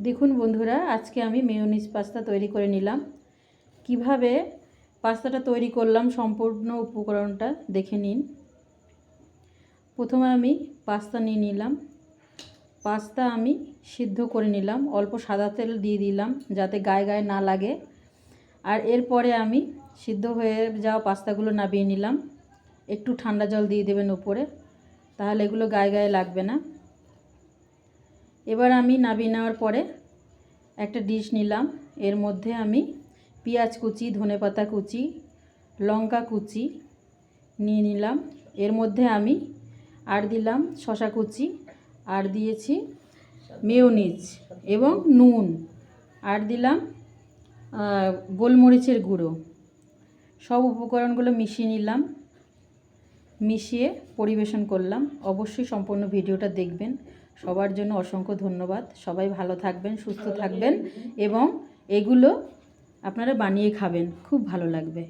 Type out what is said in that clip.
দেখুন বন্ধুরা, আজকে আমি মেয়োনিজ পাস্তা তৈরি করে নিলাম। কিভাবে পাস্তাটা তৈরি করলাম সম্পূর্ণ উপকরণটা দেখে নিন। প্রথমে আমি পাস্তা নিয়ে নিলাম। পাস্তা আমি সিদ্ধ করে নিলাম, অল্প সাদা তেল দিয়ে দিলাম যাতে গায়ে গায়ে না লাগে। আর এরপরে আমি সিদ্ধ হয়ে যাওয়া পাস্তাগুলো নামিয়ে নিলাম। একটু ঠান্ডা জল দিয়ে দেবেন উপরে, তাহলে এগুলো গায়ে গায়ে লাগবে না। এবার আমি নামিয়ে নেওয়ার পরে একটা ডিশ নিলাম। এর মধ্যে আমি পেঁয়াজ কুচি, ধনেপাতা কুচি, লঙ্কা কুচি নিয়ে নিলাম। এর মধ্যে আমি আর দিলাম শসা কুচি, আর দিয়েছি মেয়োনিজ এবং নুন, আর দিলাম গোলমরিচের গুঁড়ো। সব উপকরণগুলো মিশিয়ে নিলাম, মিশিয়ে পরিবেশন করলাম। অবশ্যই সম্পূর্ণ ভিডিওটা দেখবেন। সবার জন্য অসংখ্য ধন্যবাদ। সবাই ভালো থাকবেন, সুস্থ থাকবেন এবং এগুলো আপনারা বানিয়ে খাবেন, খুব ভালো লাগবে।